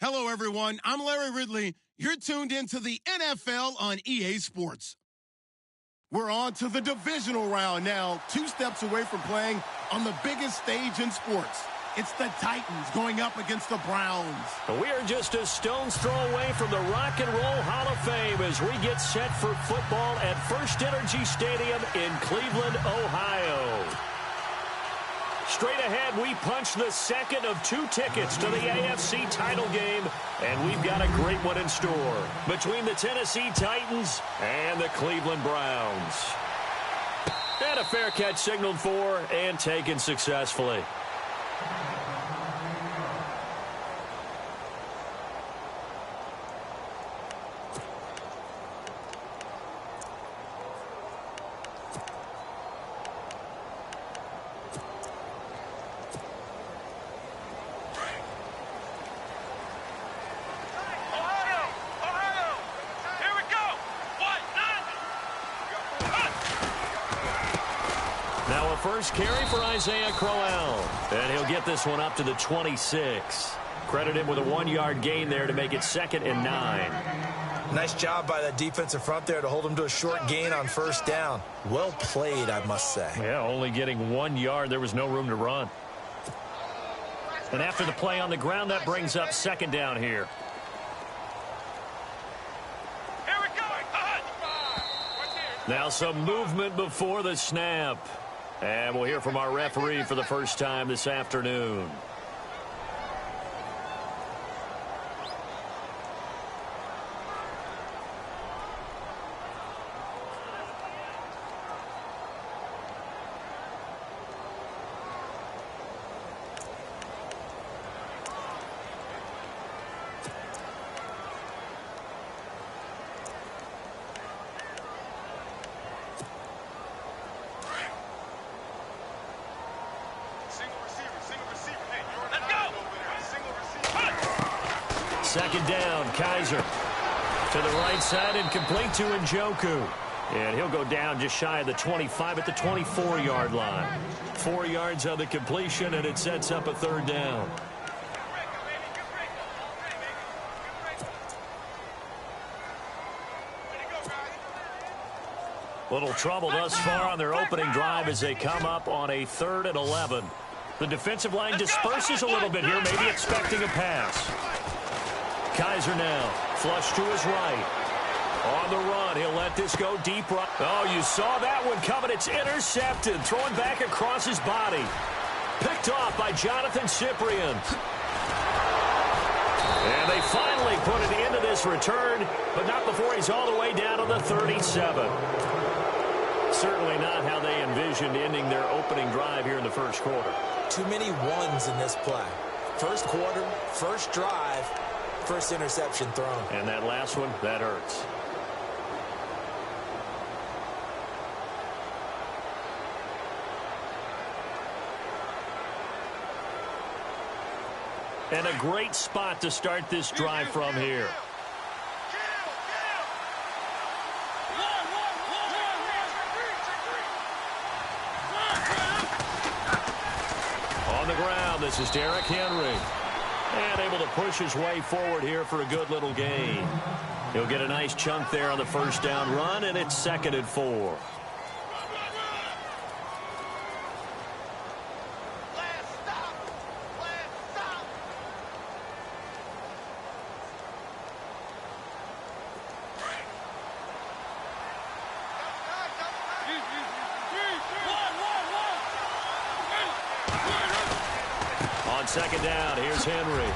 Hello, everyone. I'm Larry Ridley. You're tuned into the NFL on EA Sports. We're on to the divisional round now, 2 steps away from playing on the biggest stage in sports. It's the Titans going up against the Browns. We are just a stone's throw away from the Rock and Roll Hall of Fame as we get set for football at First Energy Stadium in Cleveland, Ohio. Straight ahead, we punch the second of 2 tickets to the AFC title game, and we've got a great one in store between the Tennessee Titans and the Cleveland Browns. And a fair catch signaled for and taken successfully. First carry for Isaiah Crowell, and he'll get this one up to the 26. Credit him with a 1-yard gain there to make it 2nd and 9. Nice job by that defensive front there to hold him to a short gain on first down. Well played, I must say. Yeah, only getting 1 yard. There was no room to run. And after the play on the ground, that brings up 2nd down here. Here we go. Now some movement before the snap. And we'll hear from our referee for the first time this afternoon. Second down, Kaiser to the right side and complete to Njoku. And he'll go down just shy of the 25 at the 24-yard line. 4 yards on the completion, and it sets up a 3rd down. Little trouble thus far on their opening drive as they come up on a 3rd and 11. The defensive line disperses a little bit here, maybe expecting a pass. Kaiser now, flush to his right. On the run, he'll let this go deep right. Oh, you saw that one coming. It's intercepted, thrown back across his body. Picked off by Jonathan Cyprien. And they finally put it into this return, but not before he's all the way down to the 37. Certainly not how they envisioned ending their opening drive here in the first quarter. Too many ones in this play. First quarter, first drive, first interception thrown. And that last one, that hurts. And a great spot to start this drive from here. On the ground, this is Derrick Henry. And able to push his way forward here for a good little gain. He'll get a nice chunk there on the first down run, and it's 2nd and 4. On 2nd down, here's Henry.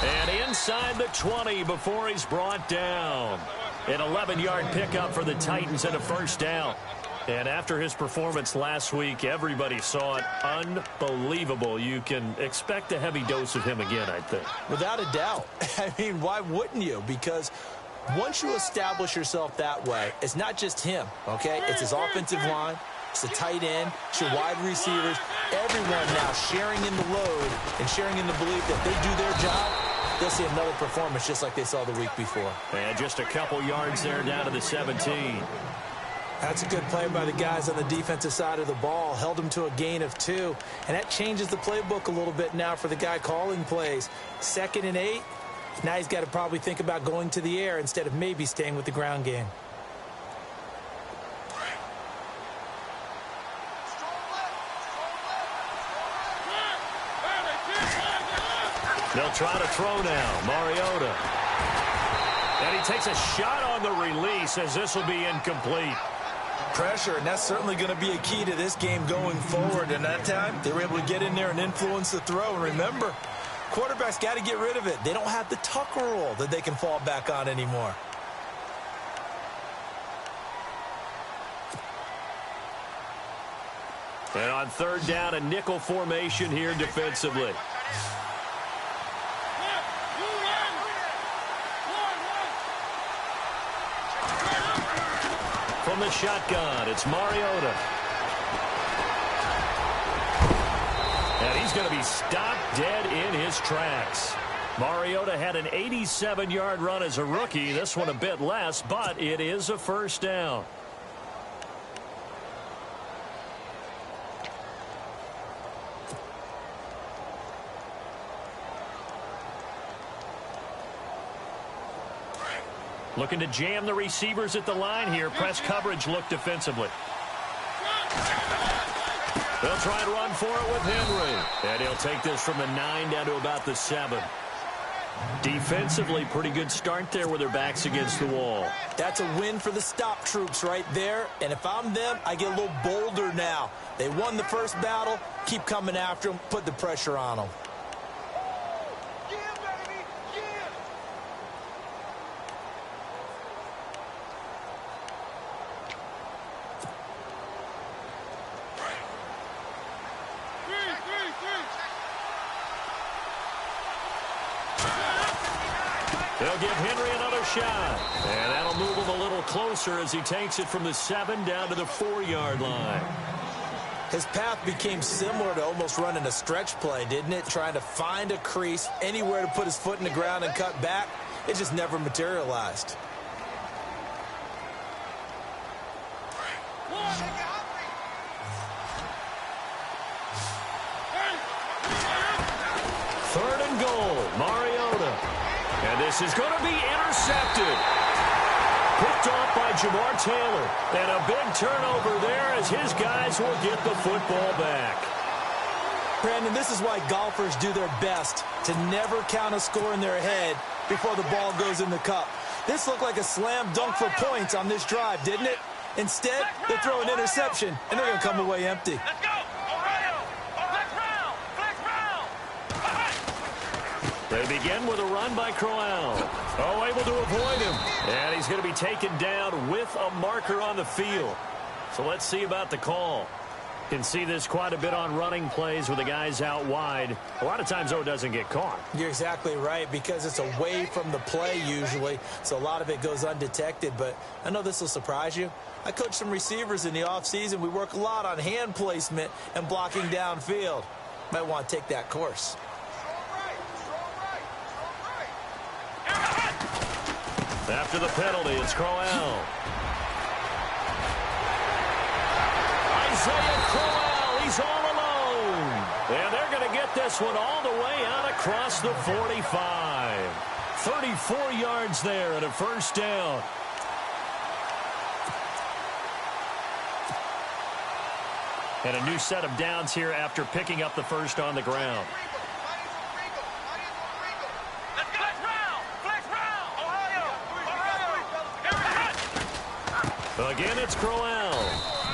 And inside the 20 before he's brought down. An 11-yard pickup for the Titans and a first down. And after his performance last week, everybody saw it. Unbelievable. You can expect a heavy dose of him again, I think. Without a doubt. I mean, why wouldn't you? Because once you establish yourself that way, it's not just him, okay? It's his offensive line. It's the tight end. It's your wide receivers. Everyone now sharing in the load and sharing in the belief that they do their job, they'll see another performance just like they saw the week before. And just a couple yards there down to the 17. That's a good play by the guys on the defensive side of the ball. Held them to a gain of 2. And that changes the playbook a little bit now for the guy calling plays. 2nd and 8. Now he's got to probably think about going to the air instead of maybe staying with the ground game. They'll try to throw now. Mariota. And he takes a shot on the release as this will be incomplete. Pressure, and that's certainly going to be a key to this game going forward. And that time, they were able to get in there and influence the throw. And remember, quarterbacks got to get rid of it. They don't have the Tucker rule that they can fall back on anymore. And on 3rd down, a nickel formation here defensively. From the shotgun, it's Mariota. And he's going to be stopped dead in his tracks. Mariota had an 87-yard run as a rookie. This one a bit less, but it is a 1st down. Looking to jam the receivers at the line here. Press coverage look defensively. They'll try and run for it with Henry. And he'll take this from the 9 down to about the 7. Defensively, pretty good start there with their backs against the wall. That's a win for the stop troops right there. And if I'm them, I get a little bolder now. They won the first battle. Keep coming after them. Put the pressure on them. They'll give Henry another shot. And that'll move him a little closer as he takes it from the 7 down to the 4-yard line. His path became similar to almost running a stretch play, didn't it? Trying to find a crease, anywhere to put his foot in the ground and cut back. It just never materialized. Third and goal, Mariota. And this is going to be intercepted. Picked off by Jamar Taylor. And a big turnover there as his guys will get the football back. Brandon, this is why golfers do their best to never count a score in their head before the ball goes in the cup. This looked like a slam dunk for points on this drive, didn't it? Instead, they throw an interception, and they're going to come away empty. Let's go! Ohio! Flex round! Flex round! They begin with a run by Crowell. Oh, able to avoid him. And he's going to be taken down with a marker on the field. So let's see about the call. Can see this quite a bit on running plays with the guys out wide. A lot of times, though, it doesn't get caught. You're exactly right, because it's away from the play usually, so a lot of it goes undetected. But I know this will surprise you. I coach some receivers in the offseason. We work a lot on hand placement and blocking downfield. Might want to take that course. After the penalty, it's Crowell. Isaiah Crowell, he's all alone. And they're going to get this one all the way out across the 45. 34 yards there and a first down. And a new set of downs here after picking up the first on the ground. Again, it's Crowell.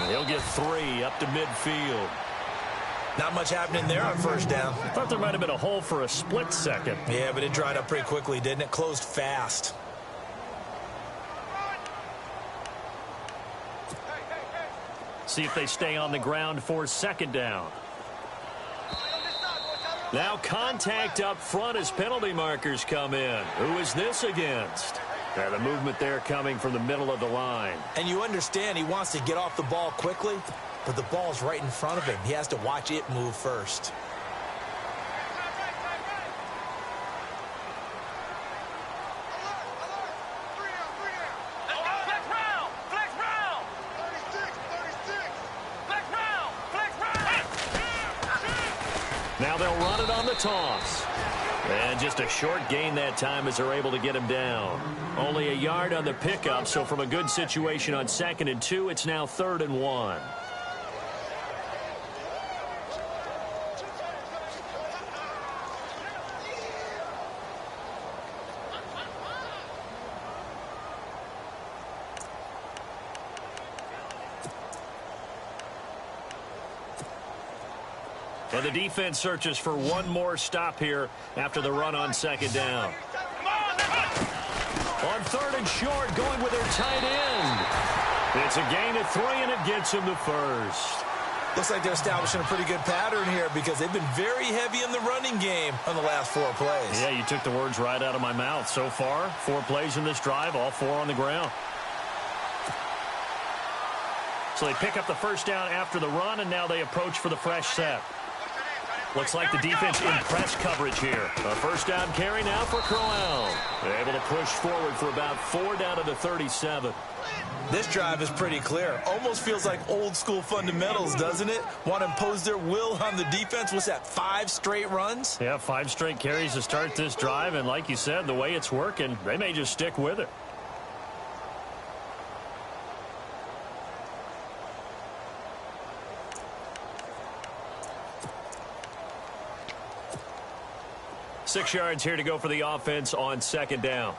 He'll get 3 up to midfield. Not much happening there on first down. I thought there might have been a hole for a split second. Yeah, but it dried up pretty quickly, didn't it? Closed fast. See if they stay on the ground for second down. Now contact up front as penalty markers come in. Who is this against? The movement there coming from the middle of the line. And you understand he wants to get off the ball quickly, but the ball's right in front of him. He has to watch it move first. Now they'll run it on the toss. And just a short gain that time as they're able to get him down. Only a yard on the pickup, so from a good situation on 2nd and 2, it's now 3rd and 1. And the defense searches for one more stop here after the run on 2nd down. On 3rd and short, going with their tight end. It's a gain of 3, and it gets him to 1st. Looks like they're establishing a pretty good pattern here because they've been very heavy in the running game on the last 4 plays. Yeah, you took the words right out of my mouth. So far, 4 plays in this drive, all 4 on the ground. So they pick up the 1st down after the run, and now they approach for the fresh set. Looks like the defense in press coverage here. A 1st down carry now for Crowell. They're able to push forward for about 4 down to the 37. This drive is pretty clear. Almost feels like old school fundamentals, doesn't it? Want to impose their will on the defense. What's that, 5 straight runs? Yeah, 5 straight carries to start this drive. And like you said, the way it's working, they may just stick with it. Six yards here to go for the offense on 2nd down.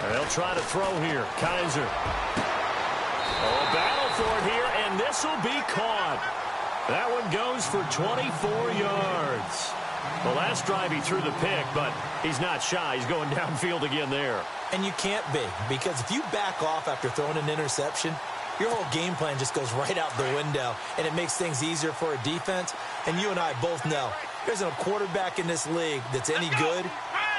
And they'll try to throw here. Kaiser. Oh, battle for it here, and this will be caught. That one goes for 24 yards. The last drive he threw the pick, but he's not shy. He's going downfield again there. And you can't be, because if you back off after throwing an interception, your whole game plan just goes right out the window, and it makes things easier for a defense. And you and I both know there's a quarterback in this league that's any good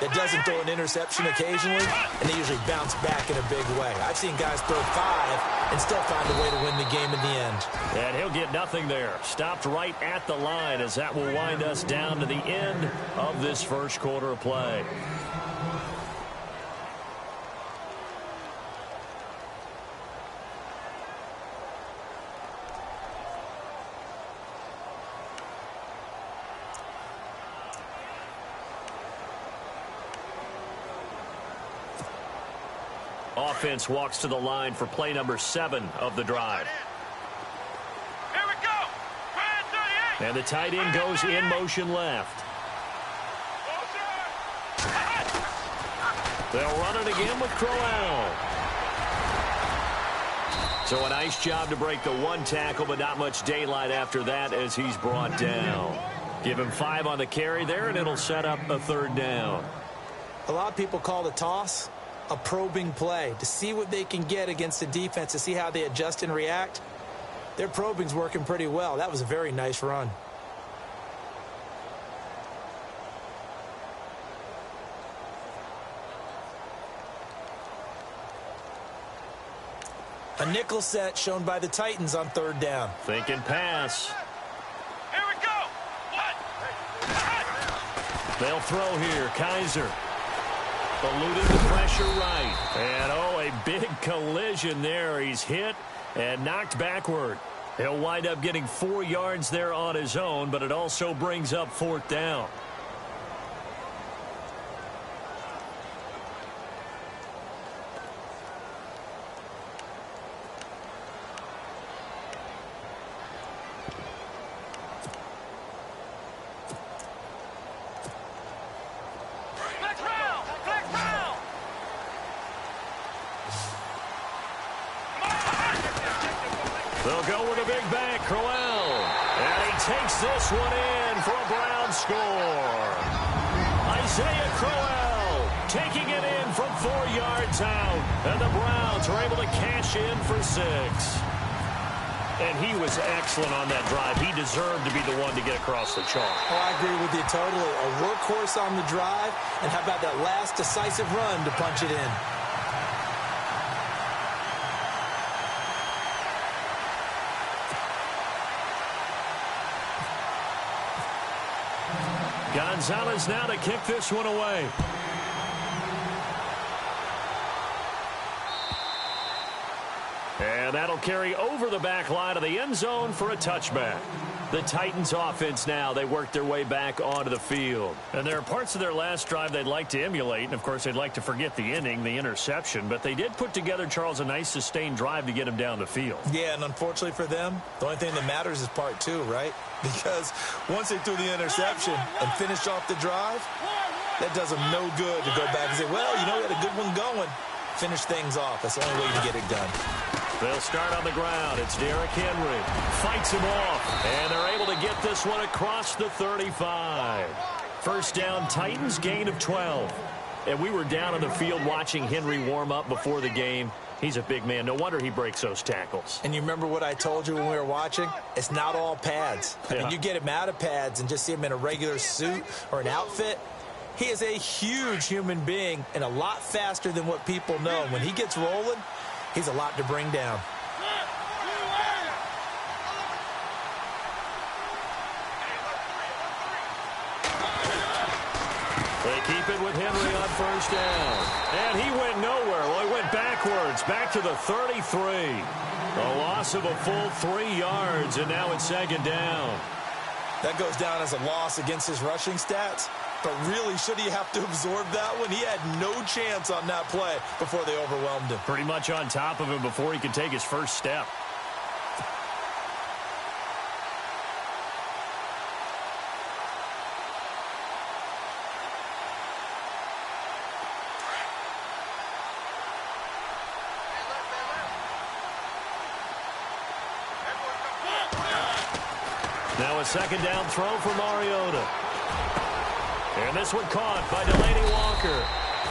that doesn't throw an interception occasionally, and they usually bounce back in a big way. I've seen guys throw 5 and still find a way to win the game in the end. And he'll get nothing there. Stopped right at the line as that will wind us down to the end of this first quarter of play. Offense walks to the line for play number 7 of the drive. Here we go. And the tight end goes in motion left. They'll run it again with Crowell. So a nice job to break the 1 tackle, but not much daylight after that as he's brought down. Give him 5 on the carry there, and it'll set up a 3rd down. A lot of people call the toss a probing play to see what they can get against the defense, to see how they adjust and react. Their probing's working pretty well. That was a very nice run. A nickel set shown by the Titans on 3rd down. Thinking pass. Here we go. They'll throw here. Kaiser. Eluding the pressure right. And, oh, a big collision there. He's hit and knocked backward. He'll wind up getting 4 yards there on his own, but it also brings up 4th down. They'll go with a big back, Crowell. And he takes this one in for a Brown score. Isaiah Crowell taking it in from 4 yards out. And the Browns are able to cash in for 6. And he was excellent on that drive. He deserved to be the one to get across the chalk. Oh, I agree with you totally. A workhorse on the drive. And how about that last decisive run to punch it in? Gonzalez now to kick this one away. And that'll carry over the back line of the end zone for a touchback. The Titans offense now, they work their way back onto the field. And there are parts of their last drive they'd like to emulate. And, of course, they'd like to forget the inning, the interception. But they did put together, Charles, a nice sustained drive to get him down the field. Yeah, and unfortunately for them, the only thing that matters is part two, right? Because once they threw the interception and finished off the drive, that does them no good to go back and say, well, you know, we had a good one going. Finish things off. That's the only way to get it done. They'll start on the ground. It's Derrick Henry. Fights him off. And they're able to get this one across the 35. First down, Titans, gain of 12. And we were down on the field watching Henry warm up before the game. He's a big man. No wonder he breaks those tackles. And you remember what I told you when we were watching? It's not all pads. I mean, you get him out of pads and just see him in a regular suit or an outfit. He is a huge human being and a lot faster than what people know. When he gets rolling, he's a lot to bring down. They keep it with Henry on first down. And he went nowhere. Well, he went backwards, back to the 33. A loss of a full 3 yards, and now it's second down. That goes down as a loss against his rushing stats. But really, should he have to absorb that one? He had no chance on that play before they overwhelmed him. Pretty much on top of him before he could take his first step. Now a second down throw for Mariota. And this one caught by Delaney Walker.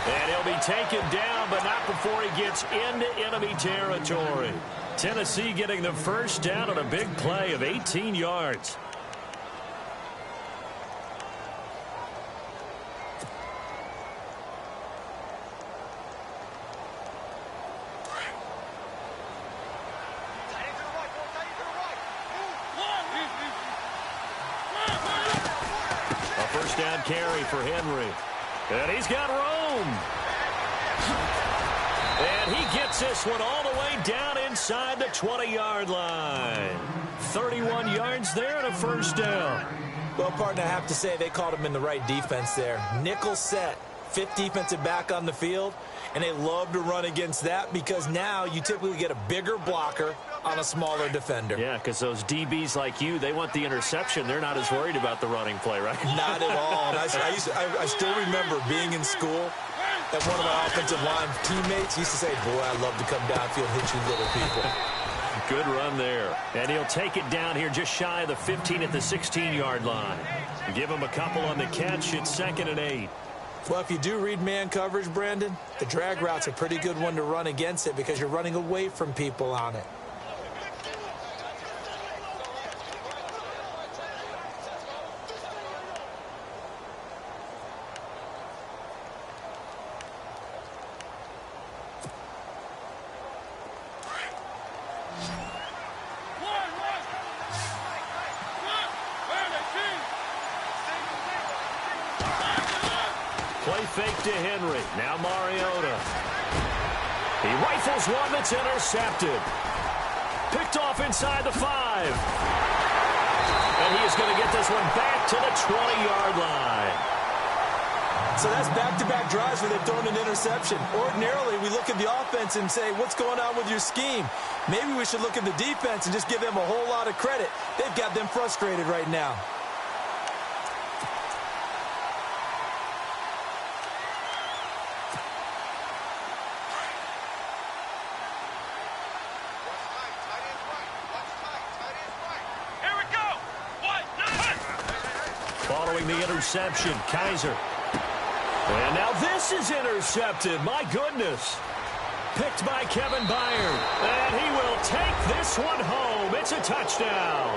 And he'll be taken down, but not before he gets into enemy territory. Tennessee getting the first down on a big play of 18 yards. First down carry for Henry. And he's got room. And he gets this one all the way down inside the 20-yard line. 31 yards there and a first down. Well, partner, I have to say they called him in the right defense there. Nickel set, fifth defensive back on the field, and they love to run against that because now you typically get a bigger blocker on a smaller defender. Yeah, because those DBs like you, they want the interception. They're not as worried about the running play, right? Not at all. And I still remember being in school and one of my offensive line teammates used to say, boy, I love to come downfield and hit you little people. Good run there. And he'll take it down here just shy of the 15 at the 16-yard line. Give him a couple on the catch. It's 2nd and 8. Well, if you do read man coverage, Brandon, the drag route's a pretty good one to run against it because you're running away from people on it. Play fake to Henry. Now Mariota. He rifles one that's intercepted. Picked off inside the 5. And he is going to get this one back to the 20-yard line. So that's back-to-back drives where they've thrown an interception. Ordinarily, we look at the offense and say, what's going on with your scheme? Maybe we should look at the defense and just give them a whole lot of credit. They've got them frustrated right now. Following the interception, Kaiser. And now this is intercepted. My goodness. Picked by Kevin Byard. And he will take this one home. It's a touchdown.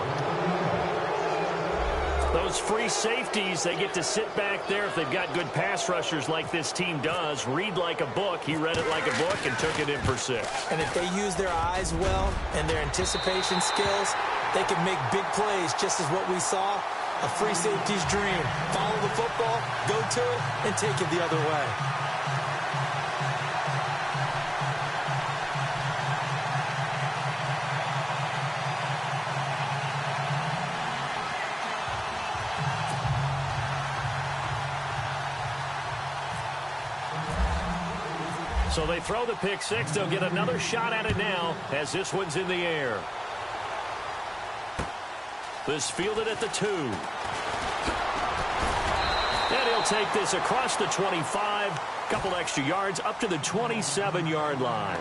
Those free safeties, they get to sit back there if they've got good pass rushers like this team does. Read like a book. He read it like a book and took it in for 6. And if they use their eyes well and their anticipation skills, they can make big plays just as what we saw. A free safety's dream. Follow the football, go to it, and take it the other way. So they throw the pick six. They'll get another shot at it now as this one's in the air. This fielded at the 2. And he'll take this across the 25. Couple extra yards up to the 27-yard line.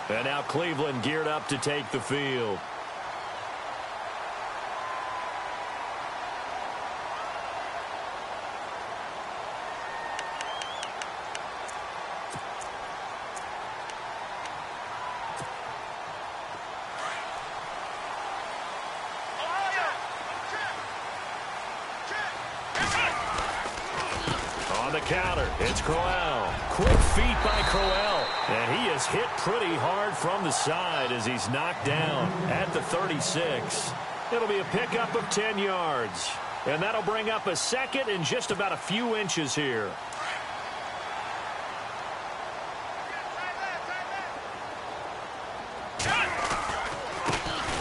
And now Cleveland geared up to take the field. On the counter, it's Crowell. Quick feet by Crowell. And he is hit pretty hard from the side as he's knocked down at the 36. It'll be a pickup of 10 yards. And that'll bring up a second and just about a few inches here.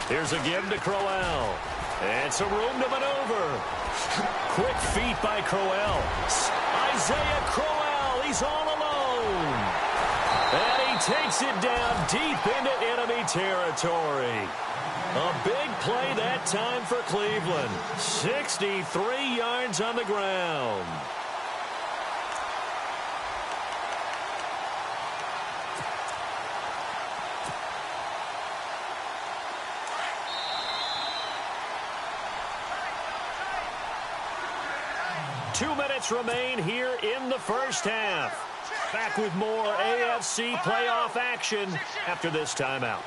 Here's a give to Crowell. And some room to maneuver. Quick feet by Crowell. Isaiah Crowell, he's all alone. And he takes it down deep into enemy territory. A big play that time for Cleveland. 63 yards on the ground. Two minutes remain here in the first half. Back with more AFC playoff action after this timeout.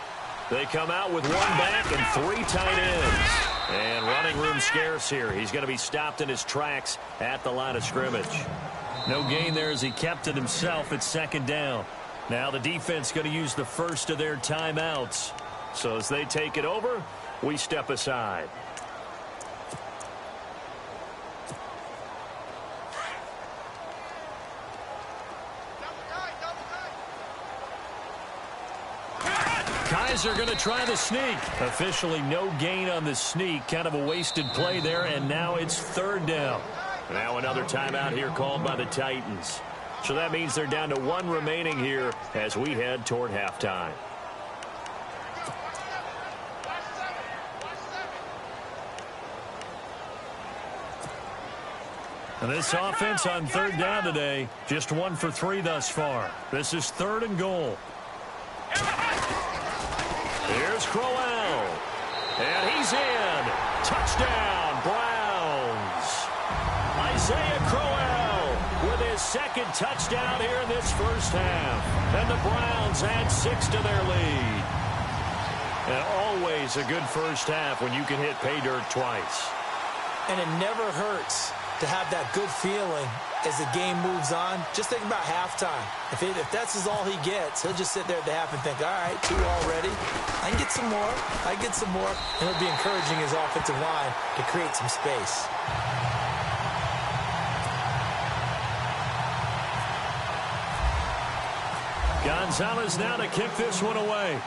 They come out with one back and 3 tight ends. And running room scarce here. He's going to be stopped in his tracks at the line of scrimmage. No gain there as he kept it himself at second down. Now the defense going to use the first of their timeouts. So as they take it over, we step aside. Kaiser going to try the sneak. Officially no gain on the sneak. Kind of a wasted play there, and now it's third down. Now another timeout here called by the Titans. So that means they're down to 1 remaining here as we head toward halftime. And this offense on third down today, just 1 for 3 thus far. This is 3rd and goal. Here's Crowell. And he's in. Touchdown, Browns. Isaiah Crowell with his 2nd touchdown here in this first half. And the Browns add 6 to their lead. And always a good first half when you can hit pay dirt twice. And it never hurts to have that good feeling as the game moves on. Just think about halftime. If that's all he gets, he'll just sit there at the half and think, all right, 2 already. I can get some more. I get some more. And he'll be encouraging his offensive line to create some space. Gonzalez now to kick this one away.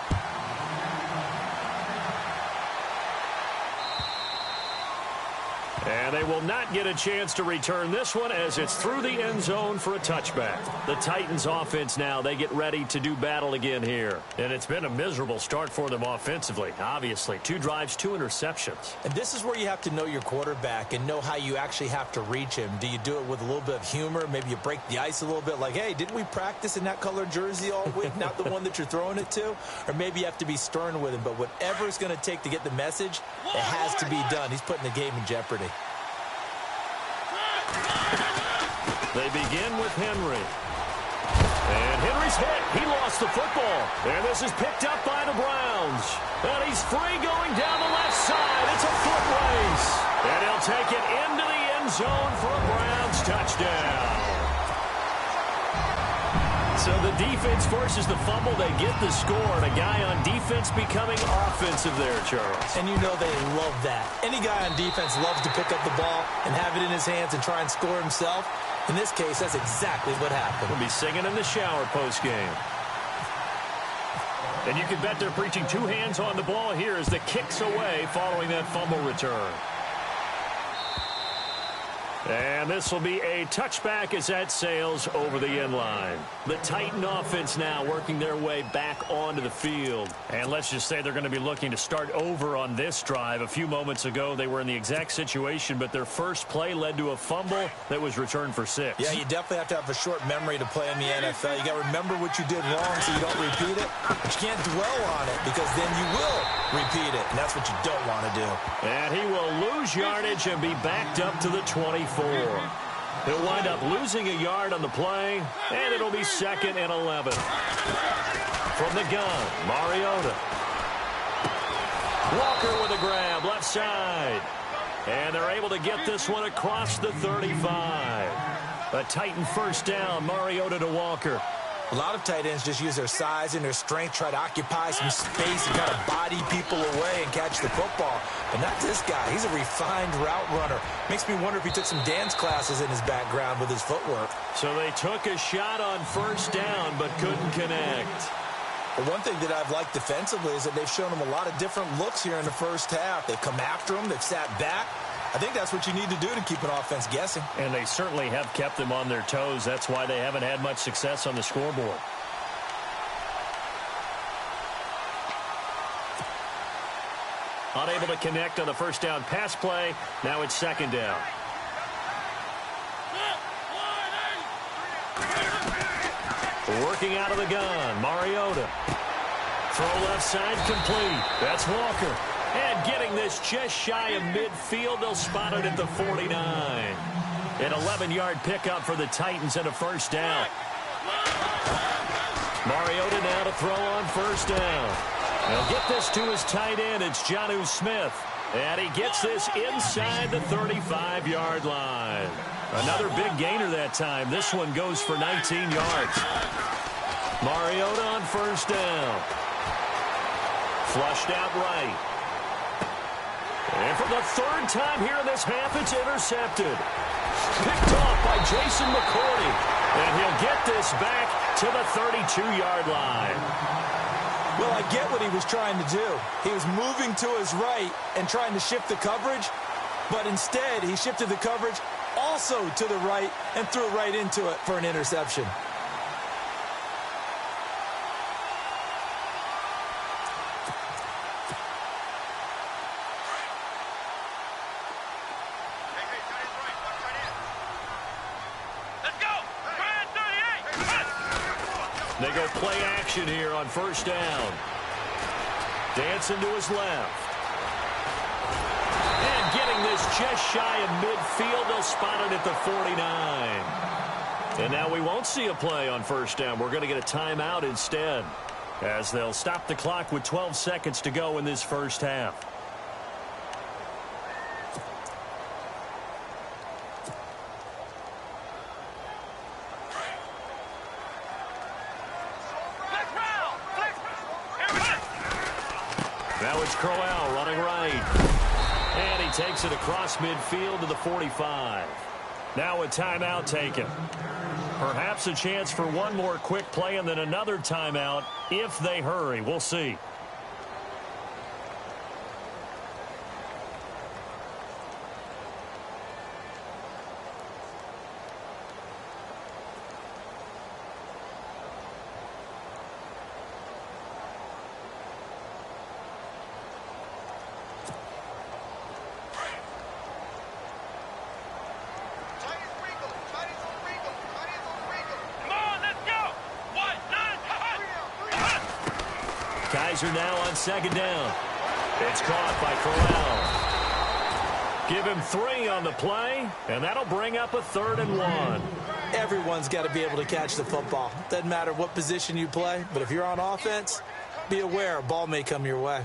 And they will not get a chance to return this one as it's through the end zone for a touchback. The Titans offense now, they get ready to do battle again here. And it's been a miserable start for them offensively, obviously. 2 drives, 2 interceptions. And this is where you have to know your quarterback and know how you actually have to reach him. Do you do it with a little bit of humor? Maybe you break the ice a little bit like, hey, didn't we practice in that colored jersey all week? Not the one that you're throwing it to? Or maybe you have to be stern with him. But whatever it's going to take to get the message, it has to be done. He's putting the game in jeopardy. They begin with Henry. And Henry's hit. He lost the football. And this is picked up by the Browns. And he's free going down the left side. It's a foot race. And he'll take it into the end zone for a Browns touchdown. So the defense forces the fumble. They get the score. And a guy on defense becoming offensive there, Charles. And you know they love that. Any guy on defense loves to pick up the ball and have it in his hands and try and score himself. In this case, that's exactly what happened. We'll be singing in the shower post-game. And you can bet they're preaching 2 hands on the ball here as the kick's away following that fumble return. And this will be a touchback as that sails over the end line. The Titan offense now working their way back onto the field. And let's just say they're going to be looking to start over on this drive. A few moments ago, they were in the exact situation, but their first play led to a fumble that was returned for 6. Yeah, you definitely have to have a short memory to play in the NFL. You got to remember what you did wrong so you don't repeat it. But you can't dwell on it because then you will repeat it, and that's what you don't want to do. And he will lose yardage and be backed up to the 24. He'll wind up losing a yard on the play, and it'll be 2nd and 11. From the gun, Mariota. Walker with a grab, left side. And they're able to get this one across the 35. A Titan first down, Mariota to Walker. A lot of tight ends just use their size and their strength, try to occupy some space and kind of body people away and catch the football. But not this guy. He's a refined route runner. Makes me wonder if he took some dance classes in his background with his footwork. So they took a shot on first down but couldn't connect. But one thing that I've liked defensively is that they've shown him a lot of different looks here in the first half. They've come after him. They've sat back. I think that's what you need to do to keep an offense guessing. And they certainly have kept them on their toes. That's why they haven't had much success on the scoreboard. Unable to connect on the first down pass play. Now it's 2nd down. Working out of the gun, Mariota. Throw left side complete. That's Walker. And getting this just shy of midfield, they'll spot it at the 49. An 11-yard pickup for the Titans and a first down. Mariota now to throw on first down. He'll get this to his tight end. It's Jonnu Smith. And he gets this inside the 35-yard line. Another big gainer that time. This one goes for 19 yards. Mariota on first down. Flushed out right. And for the 3rd time here in this half, it's intercepted. Picked off by Jason McCourty. And he'll get this back to the 32-yard line. Well, I get what he was trying to do. He was moving to his right and trying to shift the coverage. But instead, he shifted the coverage also to the right and threw right into it for an interception. They go play action here on first down. Dancing to his left. And getting this just shy of midfield. They'll spot it at the 49. And now we won't see a play on first down. We're going to get a timeout instead, as they'll stop the clock with 12 seconds to go in this first half. Now it's Crowell running right. And he takes it across midfield to the 45. Now a timeout taken. Perhaps a chance for one more quick play and then another timeout if they hurry. We'll see. Kaiser now on 2nd down. It's caught by Crowell. Give him 3 on the play, and that'll bring up a 3rd and 1. Everyone's got to be able to catch the football. Doesn't matter what position you play, but if you're on offense, be aware a ball may come your way.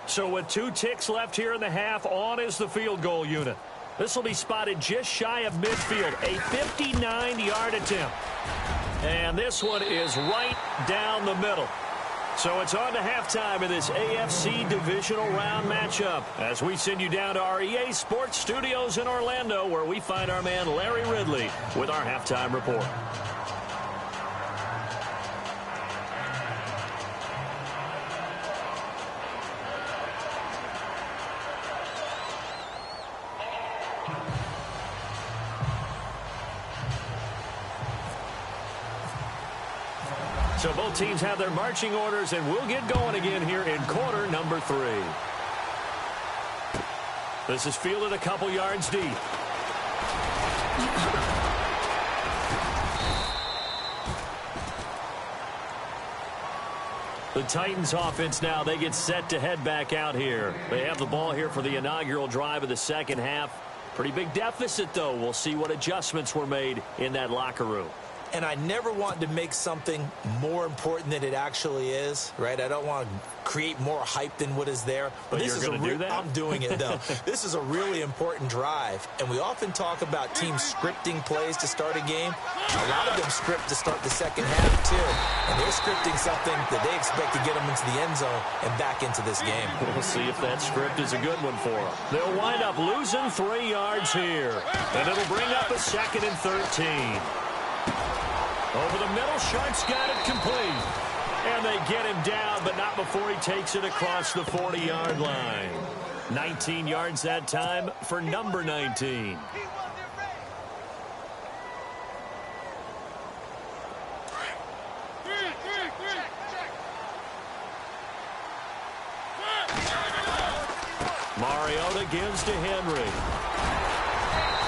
So with 2 ticks left here in the half, on is the field goal unit. This will be spotted just shy of midfield, a 59-yard attempt. And this one is right down the middle. So it's on to halftime in this AFC divisional round matchup as we send you down to our EA Sports Studios in Orlando, where we find our man Larry Ridley with our halftime report. So both teams have their marching orders, and we'll get going again here in quarter number 3. This is fielded a couple yards deep. The Titans offense now, they get set to head back out here. They have the ball here for the inaugural drive of the second half. Pretty big deficit, though. We'll see what adjustments were made in that locker room. And I never want to make something more important than it actually is, right? I don't want to create more hype than what is there. But this you're going to do that? I'm doing it, though. This is a really important drive. And we often talk about teams scripting plays to start a game. A lot of them script to start the second half, too. And they're scripting something that they expect to get them into the end zone and back into this game. We'll see if that script is a good one for them. They'll wind up losing 3 yards here. And it'll bring up a 2nd and 13. Over the middle, Sharp's got it complete. And they get him down, but not before he takes it across the 40-yard line. 19 yards that time for number 19. Mariota gives to Henry.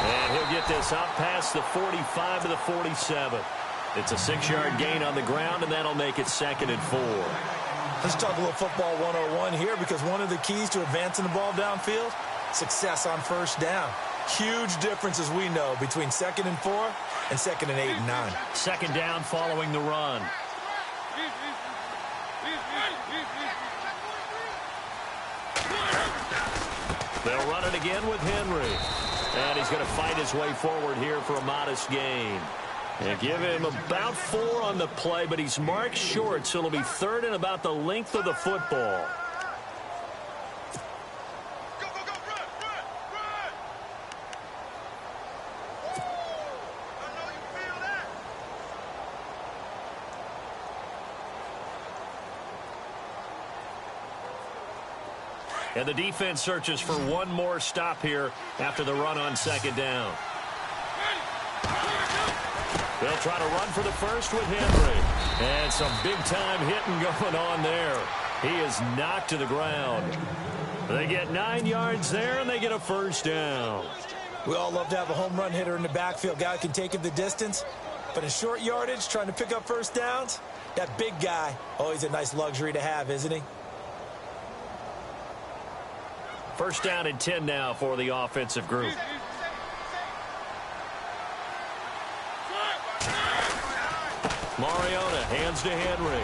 And he'll get this up past the 45 to the 47. It's a 6-yard gain on the ground, and that'll make it 2nd and 4. Let's talk a little football 101 here, because one of the keys to advancing the ball downfield, success on first down. Huge difference, as we know, between 2nd and 4 and 2nd and 8 and 9. 2nd down following the run. They'll run it again with Henry. And he's going to fight his way forward here for a modest gain. And give him about 4 on the play, but he's marked short, so it'll be 3rd and about the length of the football. Go, go, go, run, run, run! I know you feel that. And the defense searches for one more stop here after the run on 2nd down. They'll try to run for the first with Henry. And some big-time hitting going on there. He is knocked to the ground. They get 9 yards there, and they get a 1st down. We all love to have a home run hitter in the backfield. Guy can take it the distance. But in short yardage, trying to pick up 1st downs, that big guy, always a nice luxury to have, isn't he? 1st down and 10 now for the offensive group. Mariota hands to Henry.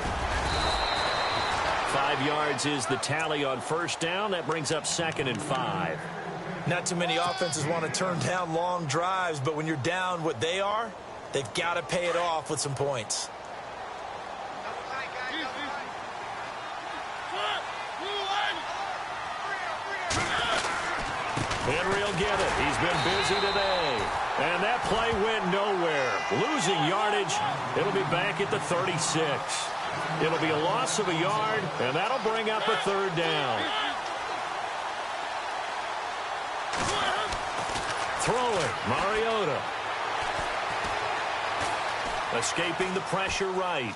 5 yards is the tally on 1st down. That brings up 2nd and 5. Not too many offenses want to turn down long drives, but when you're down what they are, they've got to pay it off with some points. Henry will get it. He's been busy today. And that play went nowhere. Losing yardage. It'll be back at the 36. It'll be a loss of a yard, and that'll bring up a 3rd down. Throwing, Mariota. Escaping the pressure right.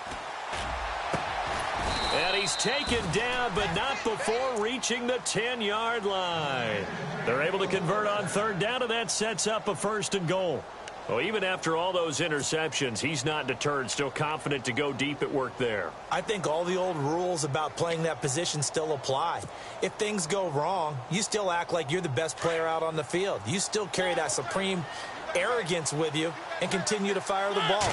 And he's taken down, but not before reaching the 10-yard line. They're able to convert on 3rd down, and that sets up a 1st and goal. Well, even after all those interceptions, he's not deterred, still confident to go deep at work there. I think all the old rules about playing that position still apply. If things go wrong, you still act like you're the best player out on the field. You still carry that supreme arrogance with you and continue to fire the ball.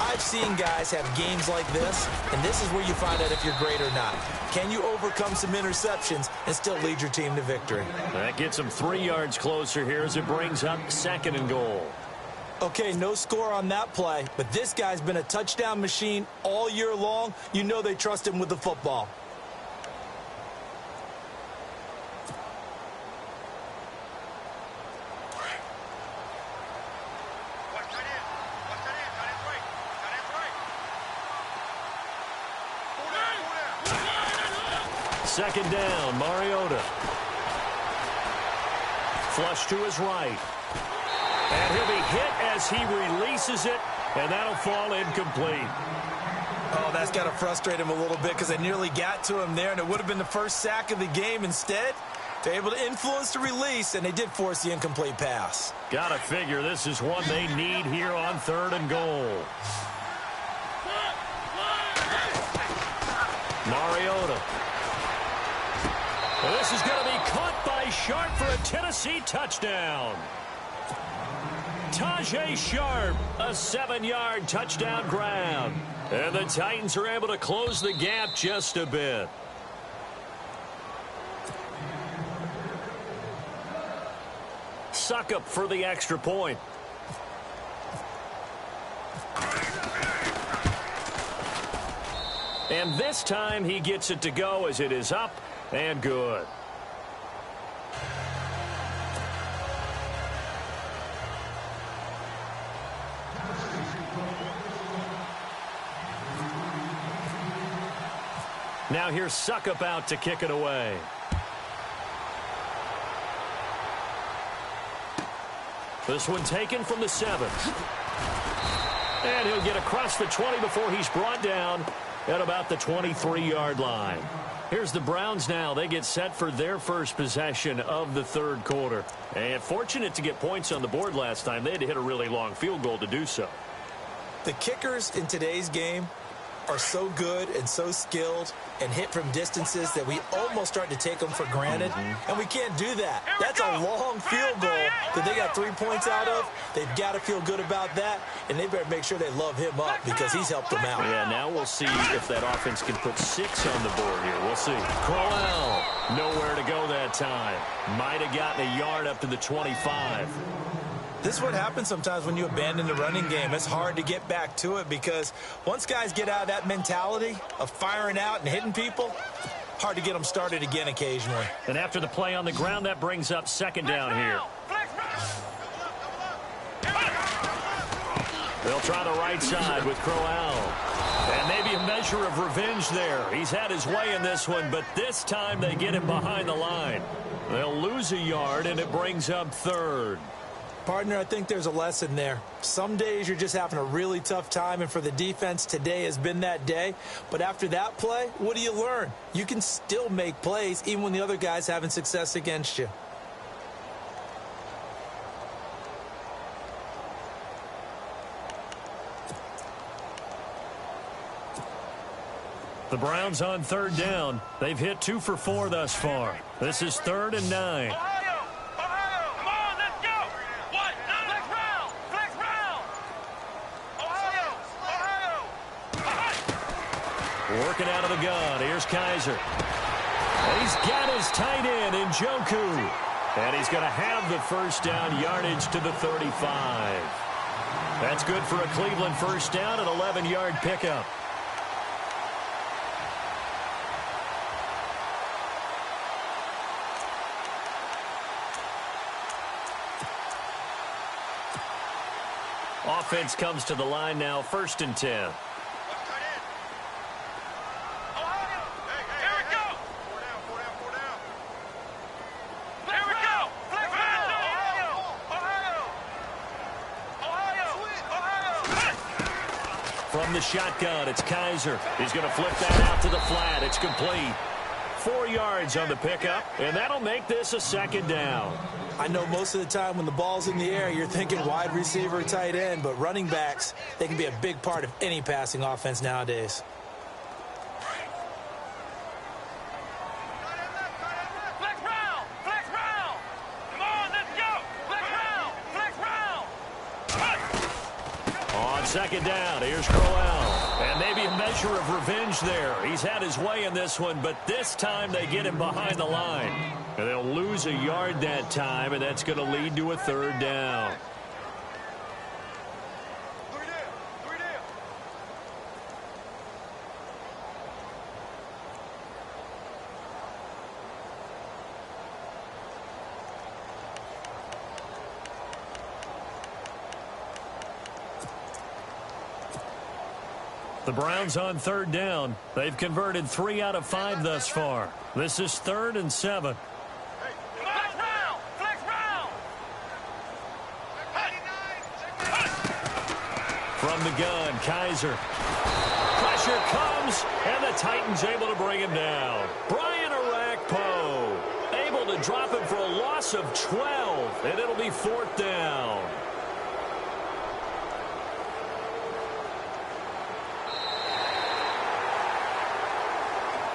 I've seen guys have games like this, and this is where you find out if you're great or not. Can you overcome some interceptions and still lead your team to victory? That gets them 3 yards closer here as it brings up 2nd and goal. Okay, no score on that play, but this guy's been a touchdown machine all year long. You know they trust him with the football. Second down, Mariota. Flush to his right. And he'll be hit as he releases it, and that'll fall incomplete. Oh, that's got to frustrate him a little bit because they nearly got to him there, and it would have been the first sack of the game. Instead, they're able to influence the release, and they did force the incomplete pass. Gotta figure this is one they need here on 3rd and goal. Mariota. Well, this is going to be caught by Sharp for a Tennessee touchdown. Tajay Sharp, a 7-yard touchdown grab. And the Titans are able to close the gap just a bit. Suckup for the extra point. And this time he gets it to go as it is up and good. Now here's Suckup out to kick it away. This one taken from the 7. And he'll get across the 20 before he's brought down at about the 23-yard line. Here's the Browns now. They get set for their first possession of the 3rd quarter. And fortunate to get points on the board last time. They had to hit a really long field goal to do so. The kickers in today's game are so good and so skilled and hit from distances that we almost start to take them for granted. And we can't do that. That's a long field goal that they got 3 points out of. They've got to feel good about that, and they better make sure they love him up because he's helped them out. Yeah, now we'll see if that offense can put 6 on the board here. We'll see. Crowell, nowhere to go that time. Might have gotten a yard up to the 25. This is what happens sometimes when you abandon the running game. It's hard to get back to it because once guys get out of that mentality of firing out and hitting people, hard to get them started again occasionally. And after the play on the ground, that brings up 2nd down here. They'll try the right side with Crowell. And maybe a measure of revenge there. He's had his way in this one, but this time they get him behind the line. They'll lose a yard, and it brings up 3rd. Partner, I think there's a lesson there. Some days you're just having a really tough time, and for the defense, today has been that day. But after that play, what do you learn? You can still make plays even when the other guy's having success against you. The Browns on 3rd down. They've hit 2 for 4 thus far. This is 3rd and 9. Working out of the gun. Here's Kaiser. And he's got his tight end in Njoku. And he's going to have the first down, yardage to the 35. That's good for a Cleveland first down, an 11-yard pickup. Offense comes to the line now, 1st and 10. From the shotgun, it's Kaiser. He's going to flip that out to the flat. It's complete. 4 yards on the pickup, and that'll make this a 2nd down. I know most of the time when the ball's in the air, you're thinking wide receiver, tight end, but running backs, they can be a big part of any passing offense nowadays. On 2nd down, here's Crowell. And maybe a measure of revenge there. He's had his way in this one, but this time they get him behind the line. And they'll lose a yard that time, and that's going to lead to a 3rd down. The Browns on 3rd down. They've converted 3 out of 5 thus far. This is 3rd and 7. From the gun, Kaiser. pressure comes, and the Titans able to bring him down. Brian Arakpo able to drop him for a loss of 12, and it'll be 4th down.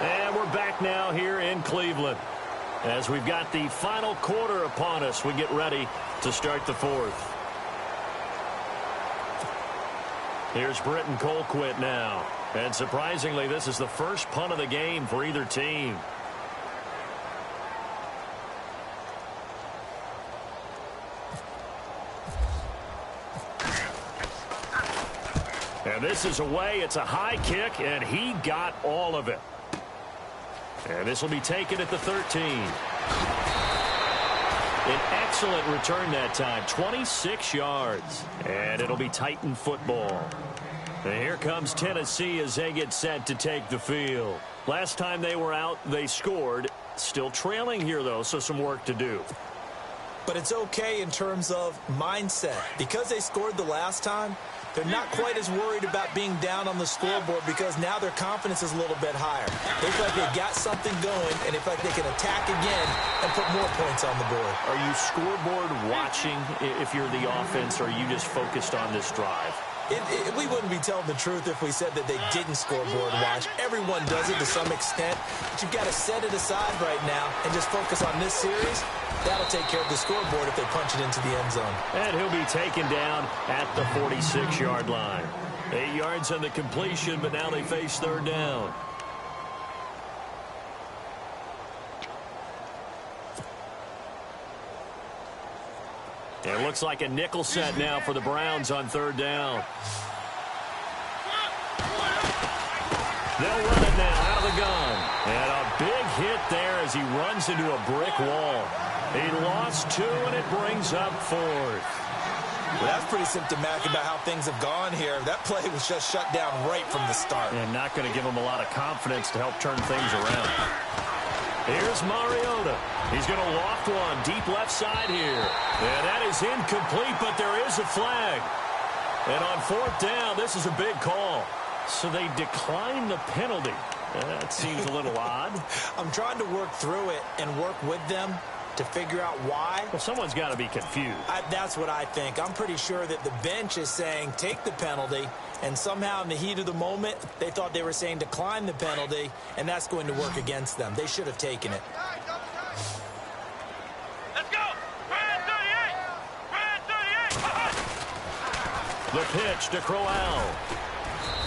And we're back now here in Cleveland. As we've got the final quarter upon us, we get ready to start the 4th. Here's Britton Colquitt now. And surprisingly, this is the first punt of the game for either team. And this is away. It's a high kick, and he got all of it. And this will be taken at the 13. An excellent return that time, 26 yards. And it'll be Titan football. And here comes Tennessee as they get set to take the field. Last time they were out, they scored. Still trailing here, though, so some work to do. But it's okay in terms of mindset. Because they scored the last time, they're not quite as worried about being down on the scoreboard because now their confidence is a little bit higher. They feel like they've got something going, and they feel like they can attack again and put more points on the board. Are you scoreboard watching if you're the offense, or are you just focused on this drive? We wouldn't be telling the truth if we said that they didn't scoreboard watch. Everyone does it to some extent, but you've got to set it aside right now and just focus on this series. That'll take care of the scoreboard if they punch it into the end zone. And he'll be taken down at the 46-yard line. 8 yards on the completion, but now they face 3rd down. It looks like a nickel set now for the Browns on 3rd down. They'll run it now out of the gun. And a big hit there as he runs into a brick wall. He lost 2, and it brings up 4th. Well, that's pretty symptomatic about how things have gone here. That play was just shut down right from the start. And not going to give him a lot of confidence to help turn things around. Here's Mariota. He's going to loft one deep left side here. And that is incomplete, but there is a flag. And on 4th down, this is a big call. So they decline the penalty. That seems a little odd. I'm trying to work through it and work with them to figure out why. Well, someone's got to be confused. That's what I think. I'm pretty sure that the bench is saying take the penalty, and somehow in the heat of the moment, they thought they were saying decline the penalty, and that's going to work against them. They should have taken it. Let's go! Brand 38! Brand 38! The pitch to Crowell.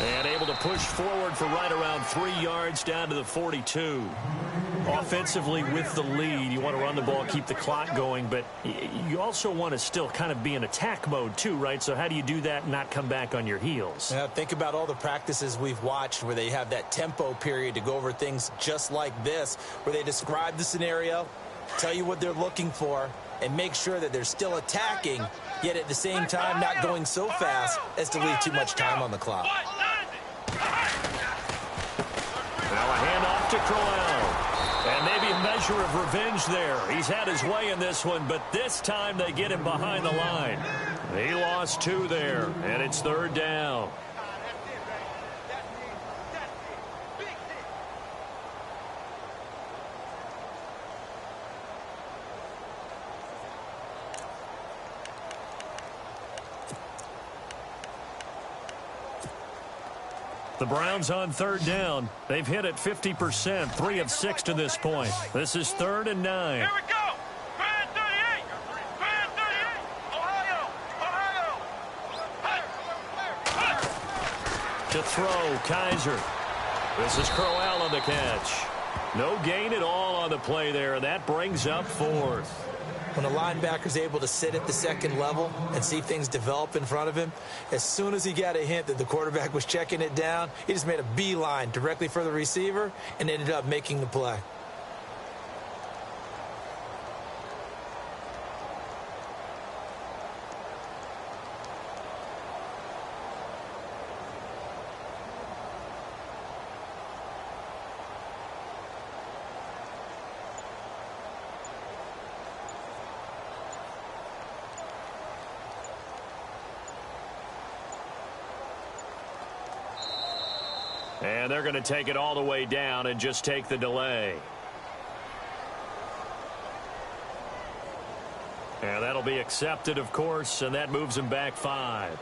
And able to push forward for right around 3 yards down to the 42. Offensively with the lead, you want to run the ball, keep the clock going, but you also want to still kind of be in attack mode too, right? So how do you do that and not come back on your heels? Yeah, think about all the practices we've watched where they have that tempo period to go over things just like this, where they describe the scenario, tell you what they're looking for, and make sure that they're still attacking, yet at the same time not going so fast as to leave too much time on the clock. Now a handoff to Crowell. And maybe a measure of revenge there. He's had his way in this one, but this time they get him behind the line. He lost 2 there, and it's 3rd down. The Browns on 3rd down. They've hit it 50%, 3 of 6 to this point. This is 3rd and 9. Here we go! Brand 38! Brand 38! Ohio! Ohio! To throw, Kaiser. This is Crowell on the catch. No gain at all on the play there. That brings up 4th. When a linebacker's able to sit at the second level and see things develop in front of him, as soon as he got a hint that the quarterback was checking it down, he just made a beeline directly for the receiver and ended up making the play. And they're going to take it all the way down and just take the delay. And that'll be accepted, of course, and that moves him back 5.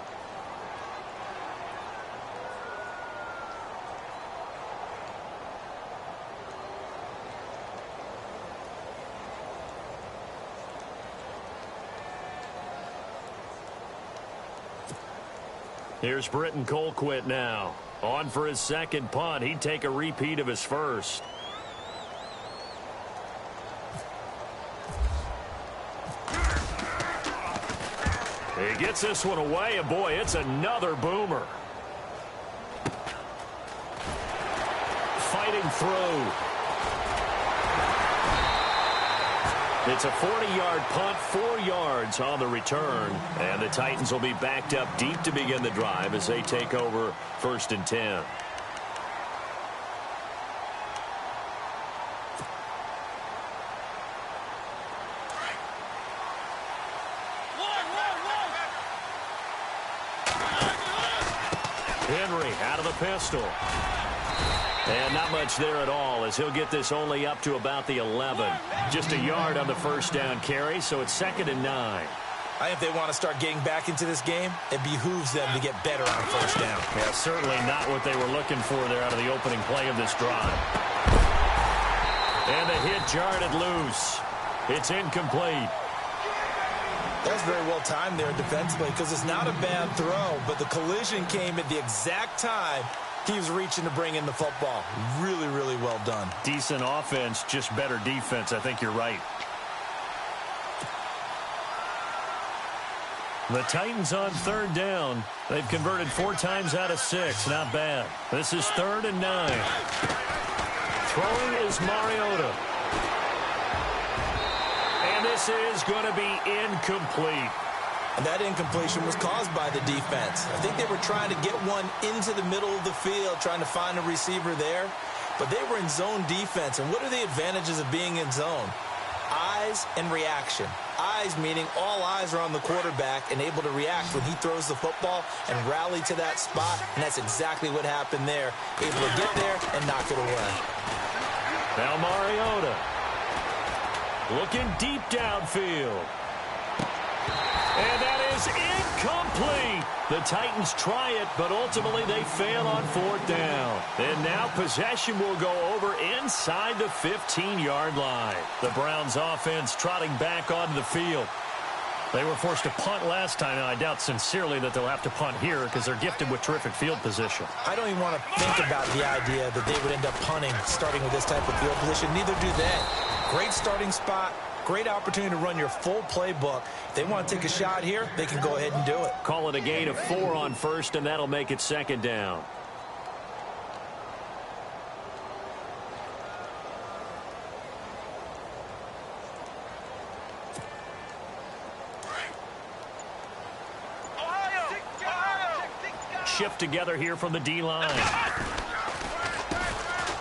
Here's Britton Colquitt now. On for his second punt. He'd take a repeat of his first. He gets this one away, and boy, it's another boomer. Fighting through. It's a 40-yard punt, 4 yards on the return. And the Titans will be backed up deep to begin the drive as they take over 1st and 10. Henry out of the pistol. And not much there at all as he'll get this only up to about the 11. Just a yard on the first down carry, so it's 2nd and 9. I think if they want to start getting back into this game, it behooves them to get better on first down. Yeah, certainly not what they were looking for there out of the opening play of this drive. And the hit jarred it loose. It's incomplete. That's very well timed there defensively because it's not a bad throw, but the collision came at the exact time he was reaching to bring in the football. Really, really well done. Decent offense, just better defense. I think you're right. The Titans on 3rd down. They've converted 4 times out of 6. Not bad. This is 3rd and 9. Throwing is Mariota. And this is going to be incomplete. And that incompletion was caused by the defense. I think they were trying to get one into the middle of the field, trying to find a receiver there. But they were in zone defense. And what are the advantages of being in zone? Eyes and reaction. Eyes meaning all eyes are on the quarterback and able to react when he throws the football and rally to that spot. And that's exactly what happened there. Able to get there and knock it away. Now Mariota. Looking deep downfield. And that is incomplete. The Titans try it, but ultimately they fail on 4th down. And now possession will go over inside the 15-yard line. The Browns offense trotting back onto the field. They were forced to punt last time, and I doubt sincerely that they'll have to punt here because they're gifted with terrific field position. I don't even want to think about the idea that they would end up punting starting with this type of field position. Neither do they. Great starting spot. Great opportunity to run your full playbook. If they want to take a shot here, they can go ahead and do it. Call it a gain of 4 on 1st, and that'll make it 2nd down. Shift together here from the D-line.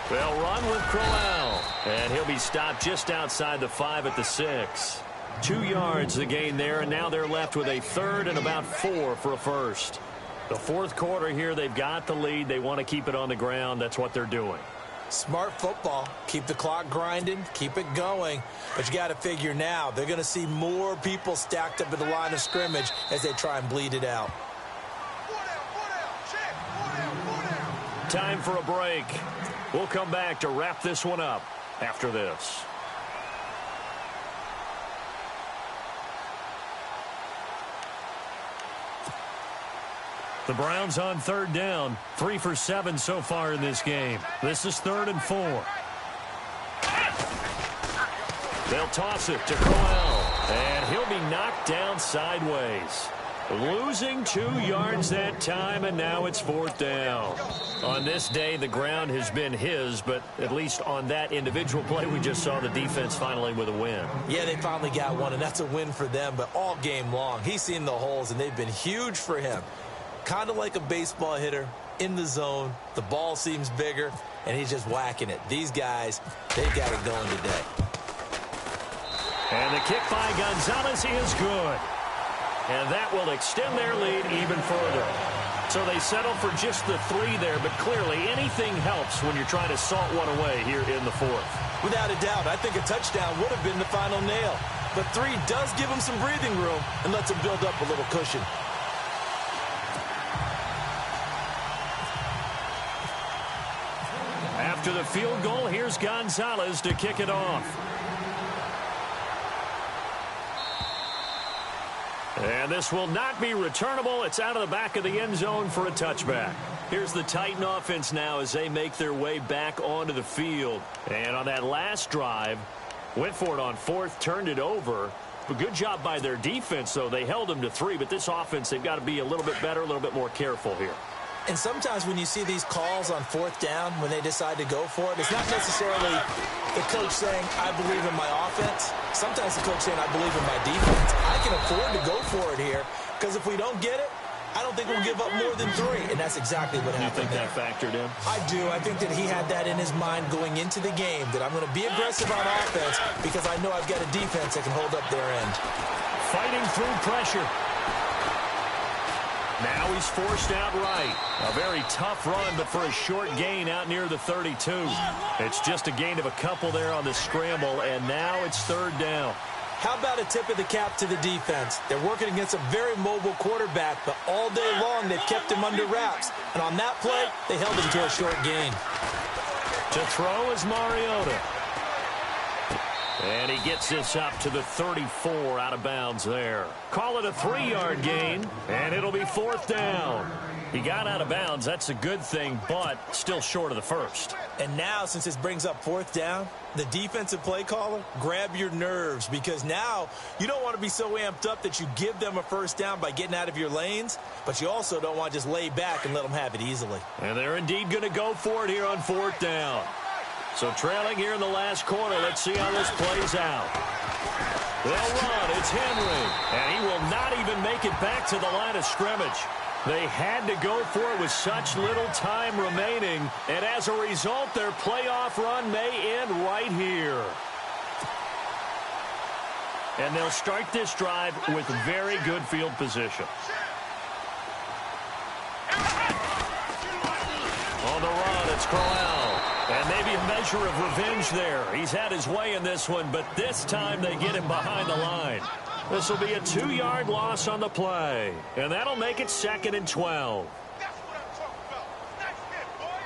They'll run with Crowell, and he'll be stopped just outside the 5 at the 6. 2 yards the gain there, and now they're left with a 3rd and about 4 for a first. The 4th quarter here, they've got the lead. They want to keep it on the ground. That's what they're doing. Smart football. Keep the clock grinding. Keep it going. But you got to figure now, they're going to see more people stacked up at the line of scrimmage as they try and bleed it out. Time for a break. We'll come back to wrap this one up after this. The Browns on 3rd down. 3 for 7 so far in this game. This is 3rd and 4. They'll toss it to Crowell, and he'll be knocked down sideways. Losing 2 yards that time, and now it's 4th down. On this day, the ground has been his, but at least on that individual play, we just saw the defense finally with a win. Yeah, they finally got one, and that's a win for them, but all game long, he's seen the holes, and they've been huge for him. Kind of like a baseball hitter in the zone. The ball seems bigger, and he's just whacking it. These guys, they've got it going today. And the kick by Gonzalez is good. And that will extend their lead even further. So they settle for just the 3 there, but clearly anything helps when you're trying to salt one away here in the 4th. Without a doubt, I think a touchdown would have been the final nail. But 3 does give him some breathing room and lets him build up a little cushion. After the field goal, here's Gonzalez to kick it off. And this will not be returnable. It's out of the back of the end zone for a touchback. Here's the Titan offense now as they make their way back onto the field. And on that last drive, went for it on 4th, turned it over. But good job by their defense, though. They held them to 3, but this offense, they've got to be a little bit better, a little bit more careful here. And sometimes when you see these calls on 4th down, when they decide to go for it, it's not necessarily the coach saying, I believe in my offense. Sometimes the coach saying, I believe in my defense. I can afford to go for it here, because if we don't get it, I don't think we'll give up more than 3. And that's exactly what happened. You think that factored in? I do. I think that he had that in his mind going into the game, that I'm going to be aggressive on offense because I know I've got a defense that can hold up their end. Fighting through pressure. Now he's forced out right. A very tough run, but for a short gain out near the 32. It's just a gain of a couple there on the scramble, and now it's 3rd down. How about a tip of the cap to the defense? They're working against a very mobile quarterback, but all day long they've kept him under wraps. And on that play, they held him to a short gain. To throw is Mariota. And he gets this up to the 34 out of bounds there. Call it a 3-yard gain, and it'll be 4th down. He got out of bounds. That's a good thing, but still short of the 1st. And now, since this brings up 4th down, the defensive play caller, grab your nerves, because now you don't want to be so amped up that you give them a 1st down by getting out of your lanes, but you also don't want to just lay back and let them have it easily. And they're indeed going to go for it here on 4th down. So trailing here in the last quarter, let's see how this plays out. They'll run. It's Henry. And he will not even make it back to the line of scrimmage. They had to go for it with such little time remaining. And as a result, their playoff run may end right here. And they'll start this drive with very good field position. On the run, it's Crowell. And maybe a measure of revenge there. He's had his way in this one, but this time they get him behind the line. This will be a 2-yard loss on the play. And that'll make it 2nd and 12. That's what I'm talking about. That's it, boy.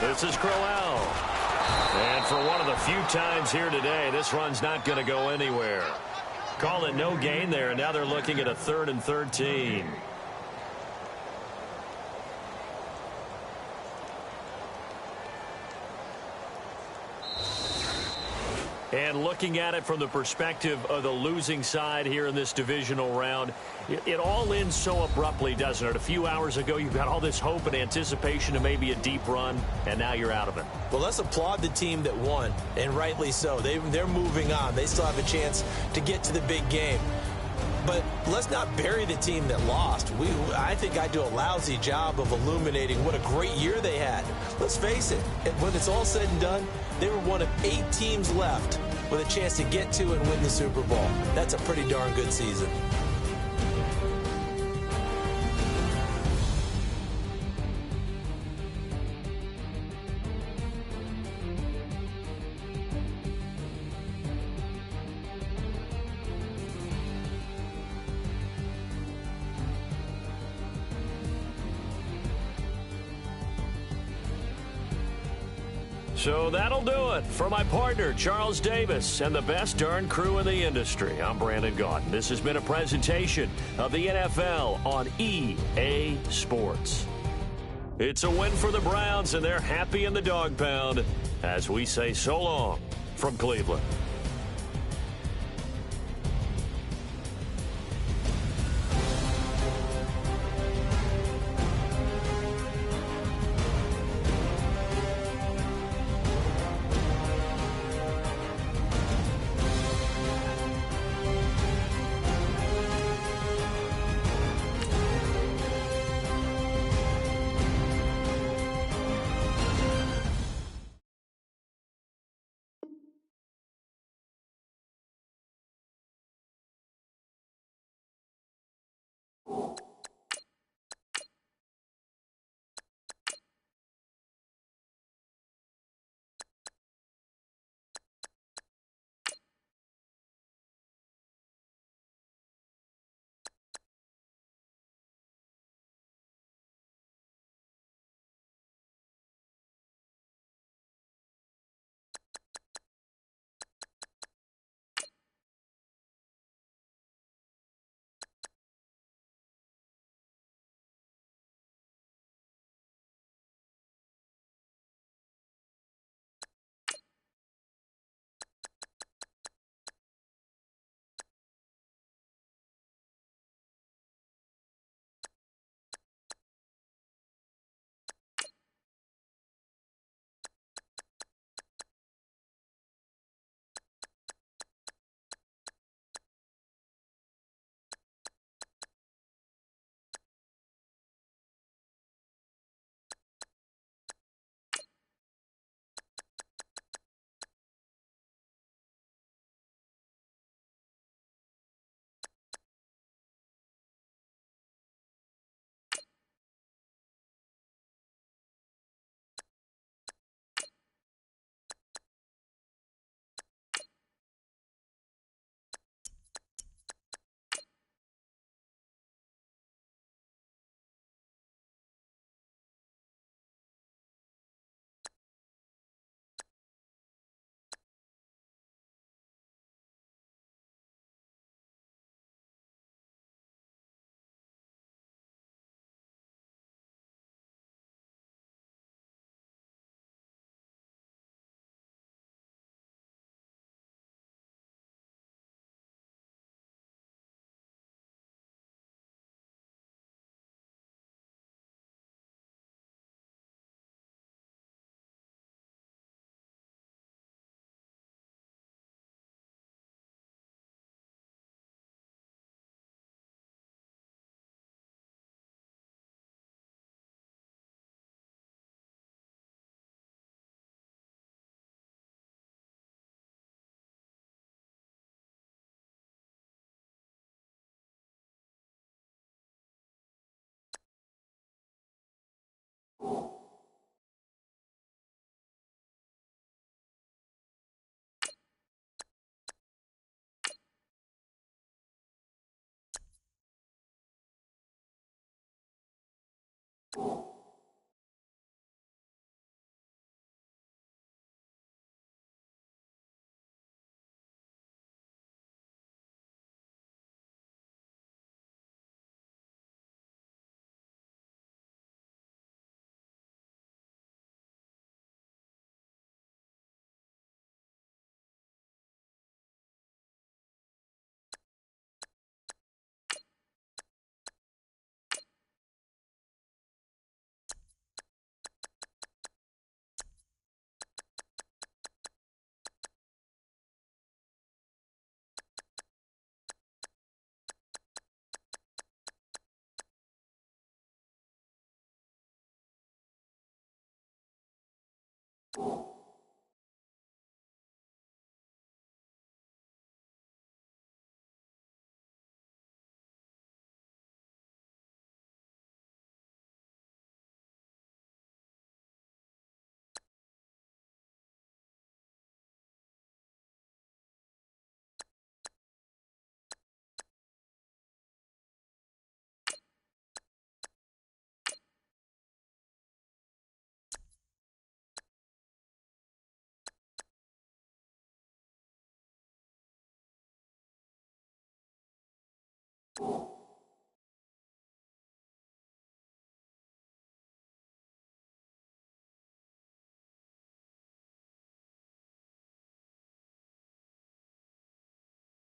This is Crowell. And for one of the few times here today, this run's not going to go anywhere. Call it no gain there, and now they're looking at a 3rd and 13. And looking at it from the perspective of the losing side here in this divisional round, it all ends so abruptly, doesn't it? A few hours ago, you've got all this hope and anticipation to maybe a deep run, and now you're out of it. Well, let's applaud the team that won, and rightly so. They're moving on. They still have a chance to get to the big game. But let's not bury the team that lost. I think I do a lousy job of illuminating what a great year they had. Let's face it, when it's all said and done, they were one of 8 teams left with a chance to get to and win the Super Bowl. That's a pretty darn good season. So that'll do it for my partner, Charles Davis, and the best darn crew in the industry. I'm Brandon Gaudin. This has been a presentation of the NFL on EA Sports. It's a win for the Browns, and they're happy in the dog pound as we say so long from Cleveland. You